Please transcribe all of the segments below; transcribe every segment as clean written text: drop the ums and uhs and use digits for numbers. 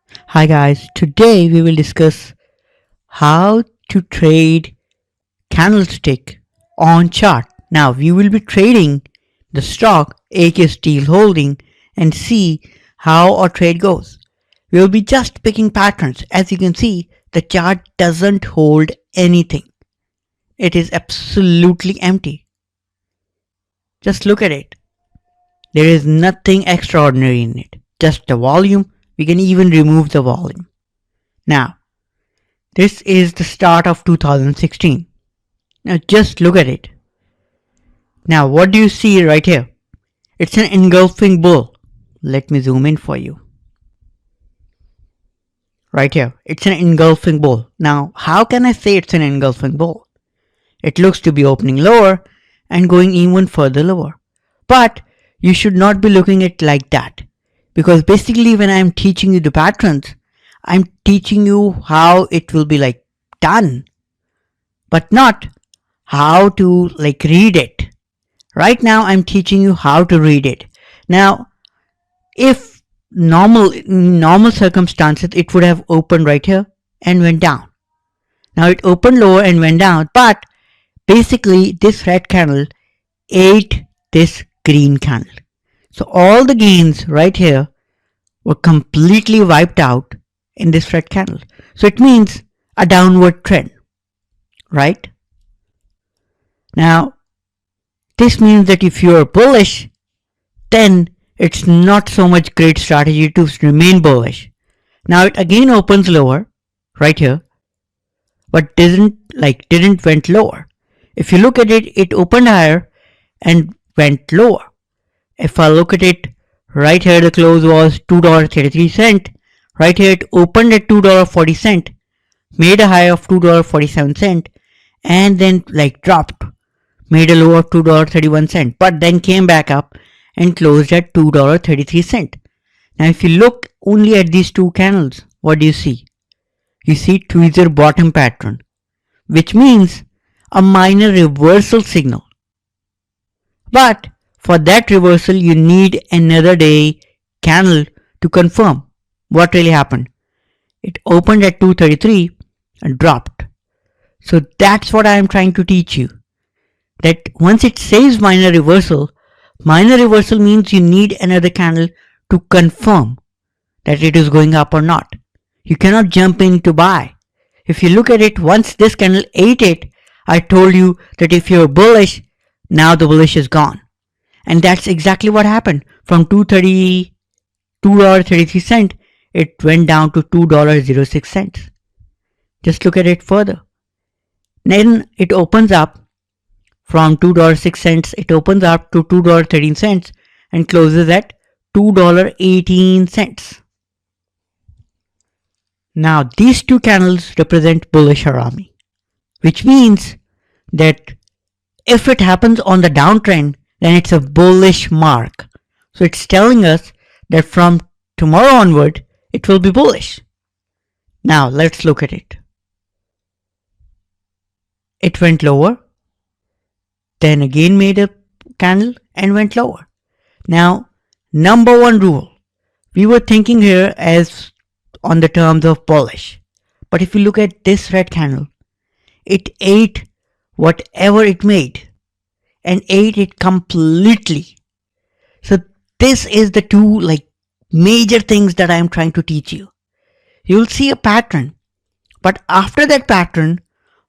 Hi guys, today we will discuss how to trade candlestick on chart. Now we will be trading the stock AK Steel Holding and see how our trade goes. We will be just picking patterns. As you can see, the chart doesn't hold anything. It is absolutely empty. Just look at it. There is nothing extraordinary in it. Just the volume. We can even remove the volume. Now, this is the start of 2016. Now just look at it. Now what do you see right here? It's an engulfing bull. Let me zoom in for you. Right here, it's an engulfing bull. Now how can I say it's an engulfing bull? It looks to be opening lower and going even further lower. But you should not be looking at it like that. Because basically when I'm teaching you the patterns, I'm teaching you how it will be like done. But not how to like read it. Right now I'm teaching you how to read it. Now, if normal circumstances, it would have opened right here and went down. Now it opened lower and went down, but basically this red candle ate this green candle. So all the gains right here were completely wiped out in this red candle. So it means a downward trend, right? Now, this means that if you are bullish, then it's not so much great strategy to remain bullish. Now it again opens lower, right here, but didn't went lower. If you look at it, it opened higher and went lower. If I look at it, right here the close was $2.33. Right here it opened at $2.40, made a high of $2.47, and then dropped, made a low of $2.31, but then came back up and closed at $2.33. Now if you look only at these two candles, what do you see? You see tweezer bottom pattern, which means a minor reversal signal. But for that reversal, you need another day candle to confirm what really happened. It opened at 233 and dropped. So that's what I am trying to teach you. That once it says minor reversal means you need another candle to confirm that it is going up or not. You cannot jump in to buy. If you look at it, once this candle ate it, I told you that if you're bullish, now the bullish is gone. And that's exactly what happened. From $2.33, it went down to $2.06. Just look at it further. Then it opens up from $2.06, it opens up to $2.13 and closes at $2.18. Now these two candles represent bullish Harami, which means that if it happens on the downtrend, then it's a bullish mark. So it's telling us that from tomorrow onward, it will be bullish. Now let's look at it. It went lower, then again made a candle and went lower. Now, number one rule, we were thinking here as on the terms of bullish. But if you look at this red candle, it ate whatever it made and ate it completely. So this is the two major things that I am trying to teach you. You'll see a pattern, but after that pattern,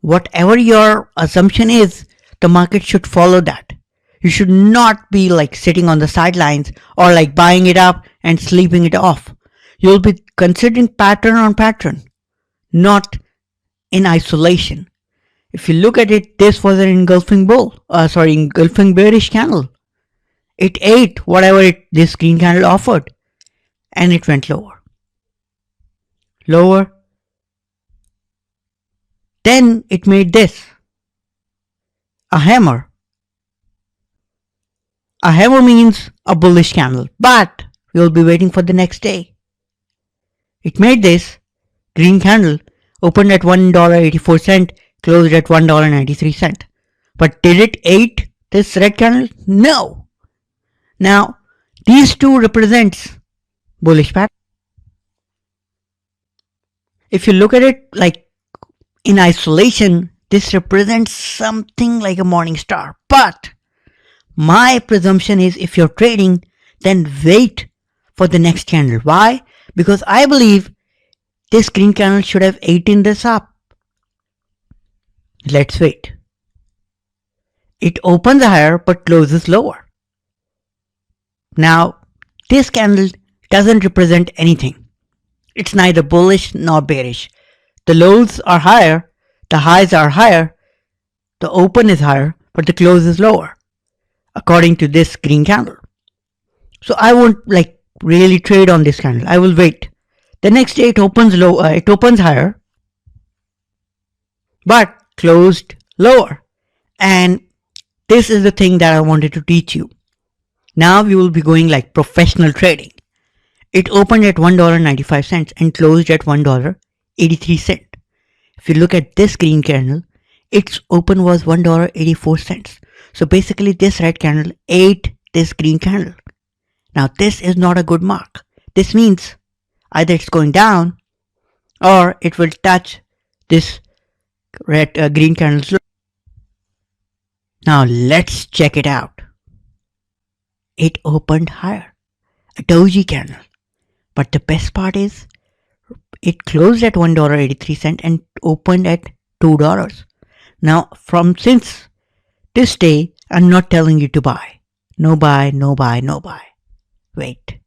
whatever your assumption is, the market should follow that. You should not be sitting on the sidelines or buying it up and sleeping it off. You'll be considering pattern on pattern, not in isolation. If you look at it, this was an engulfing engulfing bearish candle. It ate whatever this green candle offered and it went lower. Lower. Then it made this. A hammer. A hammer means a bullish candle, but we'll be waiting for the next day. It made this green candle, opened at $1.84, closed at $1.93. But did it eat this red candle? No. Now, these two represents bullish pattern. If you look at it like in isolation, this represents something like a morning star. But my presumption is if you're trading, then wait for the next candle. Why? Because I believe this green candle should have eaten this up. Let's wait. It opens higher but closes lower. Now, this candle doesn't represent anything. It's neither bullish nor bearish. The lows are higher, the highs are higher, the open is higher, but the close is lower, according to this green candle. So I won't really trade on this candle. I will wait. The next day it opens low. It opens higher, but closed lower. And this is the thing that I wanted to teach you. Now we will be going like professional trading. It opened at $1.95 and closed at $1.83. If you look at this green candle, its open was $1.84. So basically this red candle ate this green candle. Now this is not a good mark. This means either it's going down or it will touch this green candle's low. Now let's check it out. It opened higher, a doji candle. But the best part is it closed at $1.83 and opened at $2. Now since this day, I'm not telling you to buy. No buy, no buy, no buy. Wait.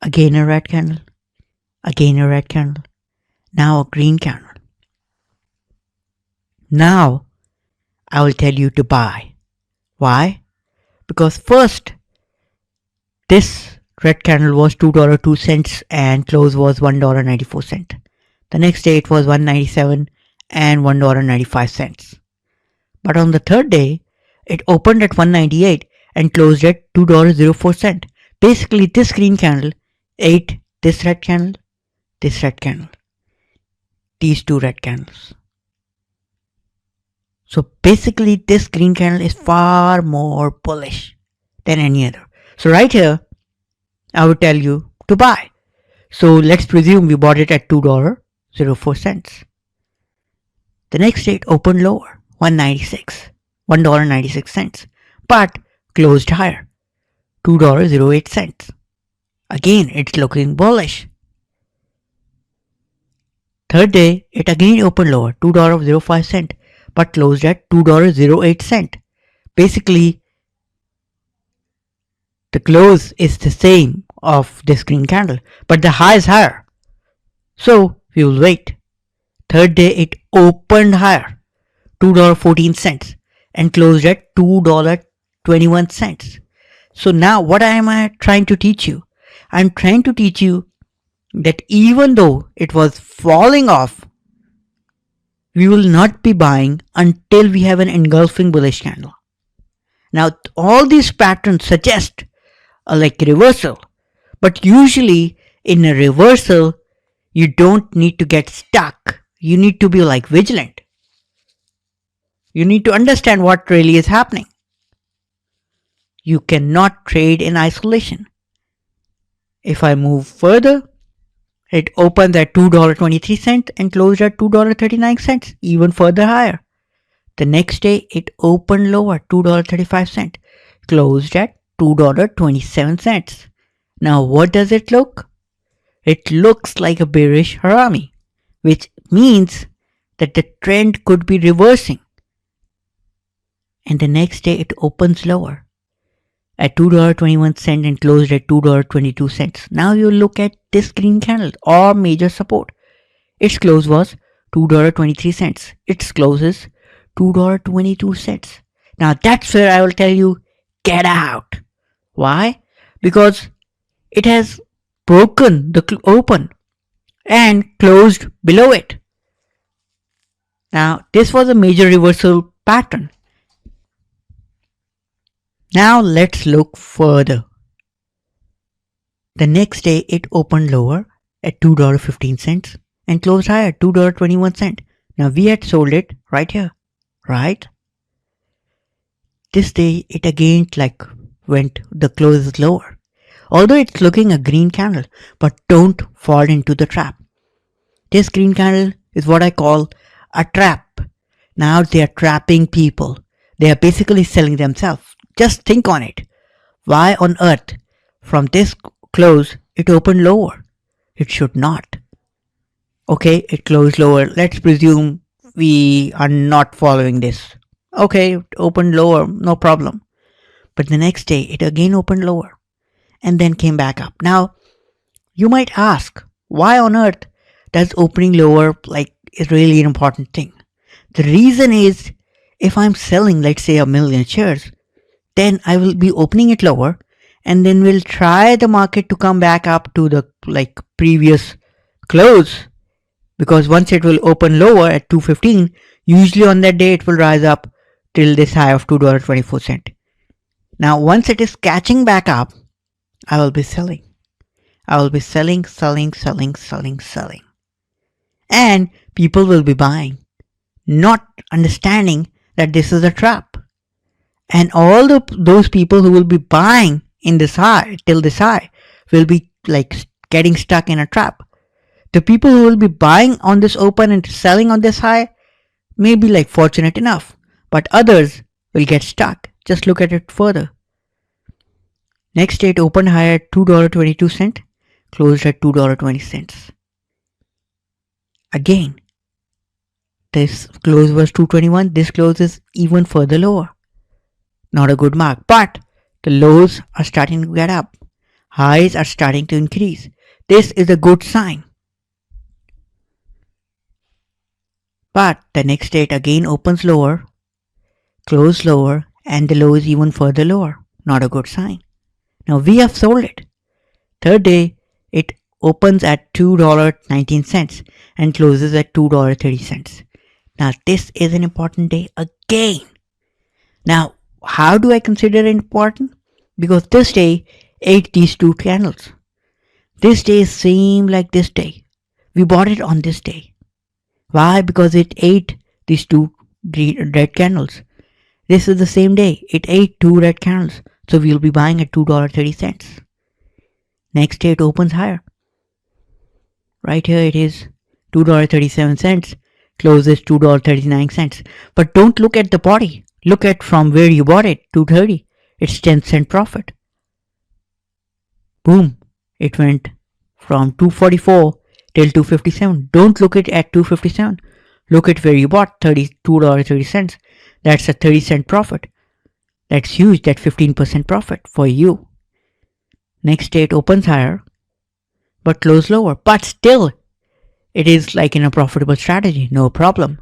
Again a red candle. Again a red candle. Now a green candle. Now I will tell you to buy. Why? Because first this red candle was $2.02 and close was $1.94. The next day it was $1.97 and $1.95. But on the third day it opened at $1.98 and closed at $2.04. Basically this green candle ate this red candle, these two red candles. So basically this green candle is far more bullish than any other. So right here, I would tell you to buy. So let's presume we bought it at $2.04. The next day it opened lower, $1.96, but closed higher, $2.08. Again, it's looking bullish. Third day, it again opened lower, $2.05, but closed at $2.08. Basically, the close is the same of this green candle, but the high is higher. So we will wait. Third day, it opened higher, $2.14, and closed at $2.21. So now what am I trying to teach you? I'm trying to teach you that even though it was falling off, we will not be buying until we have an engulfing bullish candle. Now all these patterns suggest a reversal, but usually in a reversal you don't need to get stuck. You need to be vigilant. You need to understand what really is happening. You cannot trade in isolation. If I move further, it opened at $2.23 and closed at $2.39, even further higher. The next day, it opened lower, $2.35, closed at $2.27. Now, what does it look? It looks like a bearish harami, which means that the trend could be reversing. And the next day, it opens lower at $2.21 and closed at $2.22. Now you look at this green candle or major support. Its close was $2.23. Its close is $2.22. Now that's where I will tell you, get out. Why? Because it has broken the open and closed below it. Now this was a major reversal pattern. Now let's look further. The next day it opened lower at $2.15 and closed higher at $2.21. Now we had sold it right here, right? This day it again went, the close is lower. Although it's looking a green candle, but don't fall into the trap. This green candle is what I call a trap. Now they are trapping people. They are basically selling themselves. Just think on it. Why on earth, from this close, it opened lower? It should not. Okay, it closed lower. Let's presume we are not following this. Okay, it opened lower, no problem. But the next day, it again opened lower and then came back up. Now, you might ask, why on earth does opening lower is really an important thing? The reason is, if I'm selling, let's say, 1,000,000 shares, then I will be opening it lower and then we'll try the market to come back up to the previous close, because once it will open lower at 215, usually on that day it will rise up till this high of $2.24. Now once it is catching back up, I will be selling. I will be selling. And people will be buying, not understanding that this is a trap. And all those people who will be buying in this high, till this high, will be getting stuck in a trap. The people who will be buying on this open and selling on this high may be fortunate enough, but others will get stuck. Just look at it further. Next day it opened higher at $2.22, closed at $2.20. Again, this close was 221, this close is even further lower. Not a good mark, but the lows are starting to get up. Highs are starting to increase. This is a good sign. But the next day it again opens lower, close lower, and the low is even further lower. Not a good sign. Now we have sold it. Third day it opens at $2.19 and closes at $2.30. Now this is an important day again. Now how do I consider it important? Because this day ate these two candles. This day is same like this day. We bought it on this day. Why? Because it ate these two red candles. This is the same day. It ate two red candles. So we'll be buying at $2.30. Next day it opens higher. Right here it is $2.37. Closes $2.39. But don't look at the body. Look at from where you bought it, $2.30. It's 10-cent profit. Boom. It went from $2.44 till $2.57. Don't look at $2.57. Look at where you bought, $2.30. That's a 30-cent profit. That's huge. That's 15% profit for you. Next day it opens higher, but close lower. But still, it is in a profitable strategy. No problem.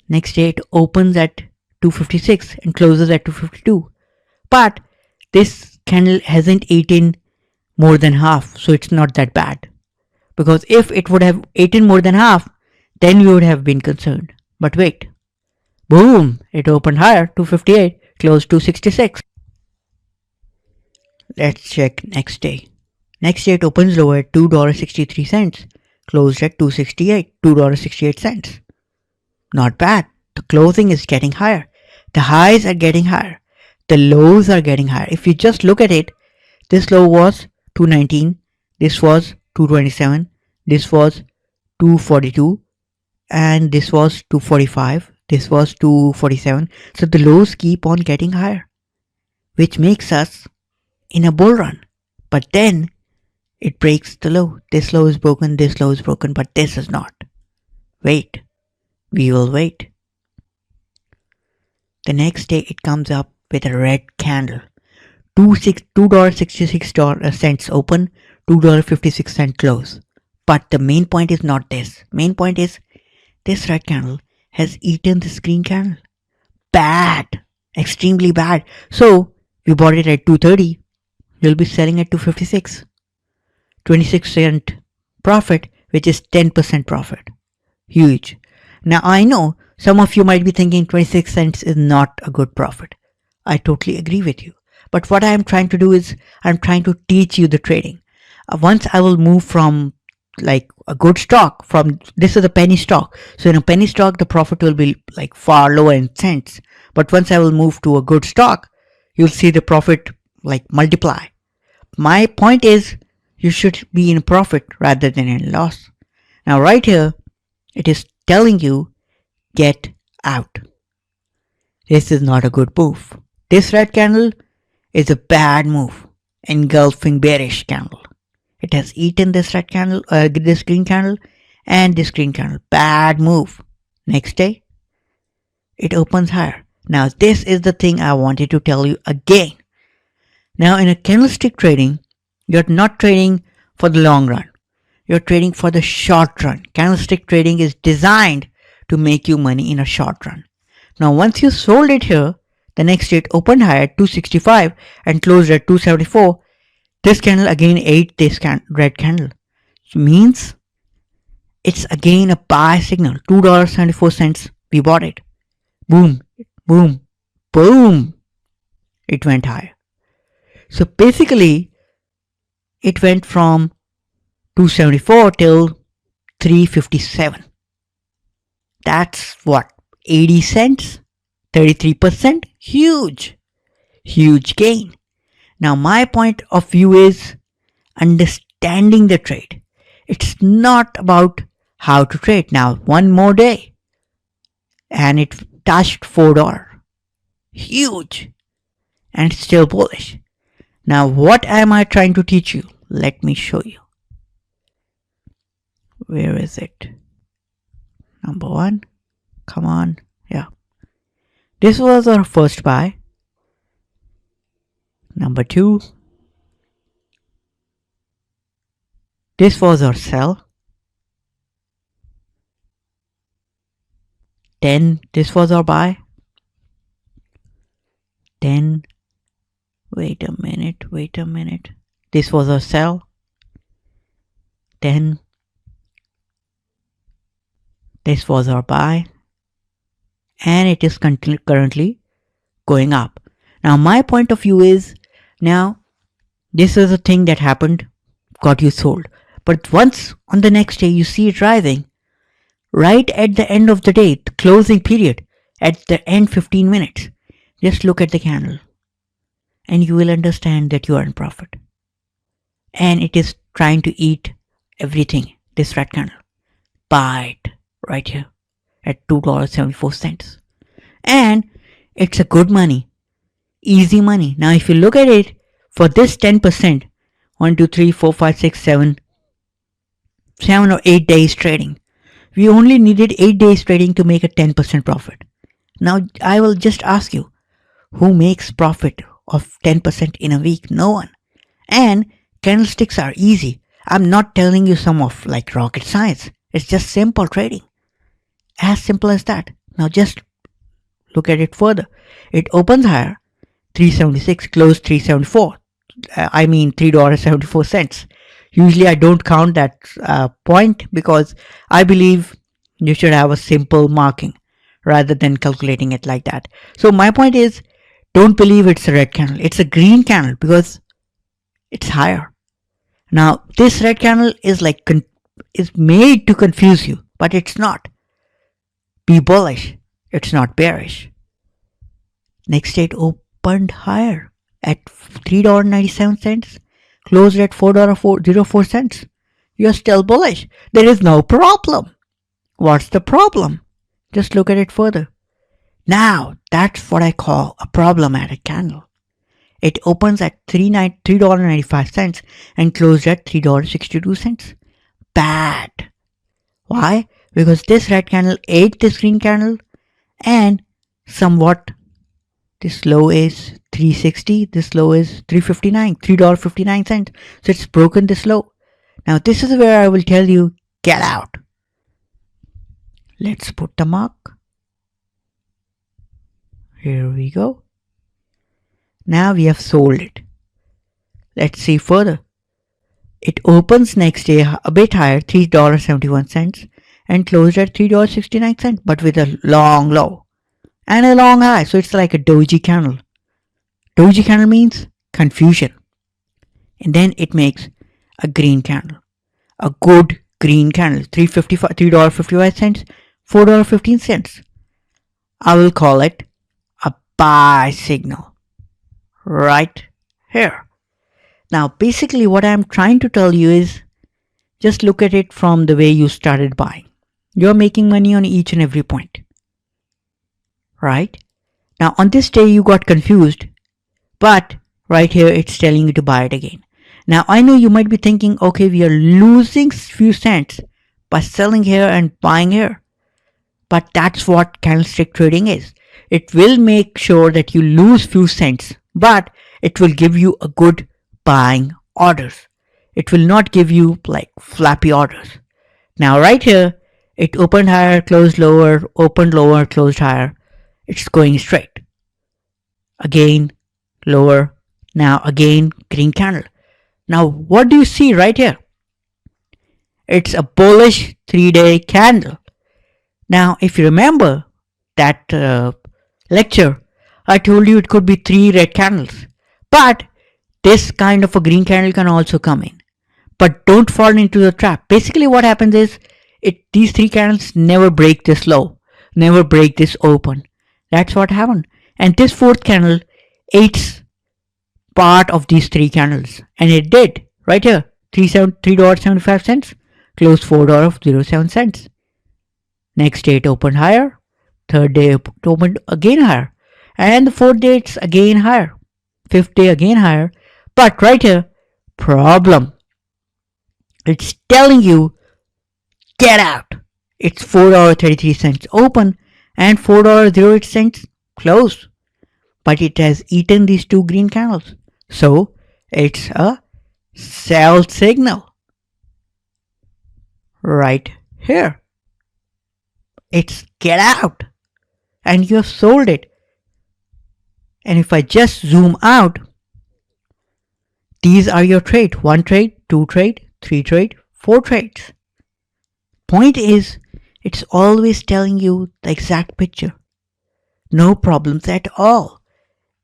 Next day it opens at 256 and closes at 252. But this candle hasn't eaten more than half, so it's not that bad. Because if it would have eaten more than half, then you would have been concerned. But wait. Boom! It opened higher, 258, closed 266. Let's check next day. Next day it opens lower at $2.63, closed at $2.68. Not bad. The closing is getting higher. The highs are getting higher. The lows are getting higher. If you just look at it, this low was 219, this was 227, this was 242, and this was 245, this was 247. So the lows keep on getting higher, which makes us in a bull run. But then it breaks the low. This low is broken, this low is broken, but this is not. Wait. We will wait. The next day it comes up with a red candle. $2.66 open, $2.56 close. But the main point is not this. Main point is this red candle has eaten this green candle. Bad. Extremely bad. So we bought it at 230. We'll be selling at 256. 26-cent profit, which is 10% profit. Huge. Now I know some of you might be thinking 26 cents is not a good profit. I totally agree with you. But what I am trying to do is I'm trying to teach you the trading. Once I will move from a good stock, from this is a penny stock. So in a penny stock the profit will be far lower in cents. But once I will move to a good stock, you'll see the profit multiply. My point is you should be in profit rather than in loss. Now right here, it is telling you get out. This is not a good move. This red candle is a bad move, engulfing bearish candle. It has eaten this red candle, this green candle, and this green candle. Bad move. Next day, it opens higher. Now this is the thing I wanted to tell you again. Now in a candlestick trading, you're not trading for the long run. You're trading for the short run. Candlestick trading is designed to make you money in a short run. Now once you sold it here, the next day it opened higher at 265 and closed at 274. This candle again ate this red candle. It means it's again a buy signal. $2.74. We bought it. Boom, boom, boom. It went higher. So basically, it went from 274 till 357. That's what? 80 cents? 33%? Huge. Huge gain. Now my point of view is understanding the trade. It's not about how to trade. Now one more day and it touched $4. Huge. And still bullish. Now what am I trying to teach you? Let me show you. Where is it? Number one. Come on. Yeah. This was our first buy. Number two. This was our sell. Then this was our buy. Then wait a minute. This was our sell. Then this was our buy. And it is currently going up. Now my point of view is, now this is a thing that happened, got you sold. But once on the next day you see it rising, right at the end of the day, the closing period, at the end 15 minutes, just look at the candle and you will understand that you are in profit. And it is trying to eat everything, this red candle. Buy it right here at $2.74. And it's a good money, easy money. Now if you look at it, for this 10%, 1, 2, 3, 4, 5, 6, 7 or 8 days trading, we only needed 8 days trading to make a 10% profit. Now I will just ask you, who makes profit of 10% in a week? No one. And candlesticks are easy. I'm not telling you some of like rocket science. It's just simple trading. As simple as that. Now just look at it further. It opens higher, 376, closed 374. I mean $3.74. Usually I don't count that point because I believe you should have a simple marking rather than calculating it like that. So my point is, don't believe it's a red candle. It's a green candle because it's higher. Now this red candle is like is made to confuse you, but it's not. Be bullish. It's not bearish. Next day it opened higher at $3.97, closed at $4.04. You're still bullish. There is no problem. What's the problem? Just look at it further. Now that's what I call a problematic candle. It opens at $3.95 and closed at $3.62. Bad. Why? Because this red candle ate this green candle and somewhat this low is 360, this low is $3.59. So it's broken this low. Now this is where I will tell you, get out. Let's put the mark. Here we go. Now we have sold it. Let's see further. It opens next day a bit higher, $3.71 and closed at $3.69, but with a long low and a long high. So it's like a doji candle. Doji candle means confusion. And then it makes a green candle. A good green candle. $3.55, $4.15. I will call it a buy signal. Right here. Now, basically what I'm trying to tell you is just look at it from the way you started buying. You're making money on each and every point, right? Now, on this day you got confused, but right here it's telling you to buy it again. Now, I know you might be thinking, okay, we are losing few cents by selling here and buying here. But that's what candlestick trading is. It will make sure that you lose few cents, but it will give you a good buying orders. It will not give you like flappy orders. Now right here, it opened higher, closed lower, opened lower, closed higher. It's going straight. Again, lower. Now again, green candle. Now what do you see right here? It's a bullish 3-day candle. Now, if you remember that lecture, I told you it could be 3 red candles. But this kind of a green candle can also come in. But don't fall into the trap. Basically what happens is, these 3 candles never break this low, never break this open. That's what happened. And this 4th candle eats part of these 3 candles. And it did. Right here, $3.75, closed $4.07. Next day it opened higher. Third day it opened again higher. And the fourth day it's again higher. Fifth day again higher. But right here, problem. It's telling you, get out. It's $4.33 open and $4.08 close. But it has eaten these 2 green candles. So it's a sell signal. Right here. It's get out. And you have sold it. And if I just zoom out, these are your trade. 1 trade, 2 trade, 3 trade, 4 trades. Point is, it's always telling you the exact picture. No problems at all.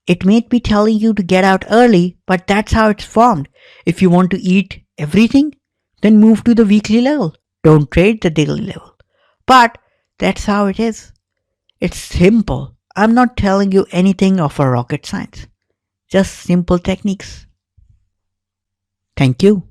It may be telling you to get out early, but that's how it's formed. If you want to eat everything, then move to the weekly level. Don't trade the daily level. But that's how it is. It's simple. I'm not telling you anything of a rocket science. Just simple techniques. Thank you.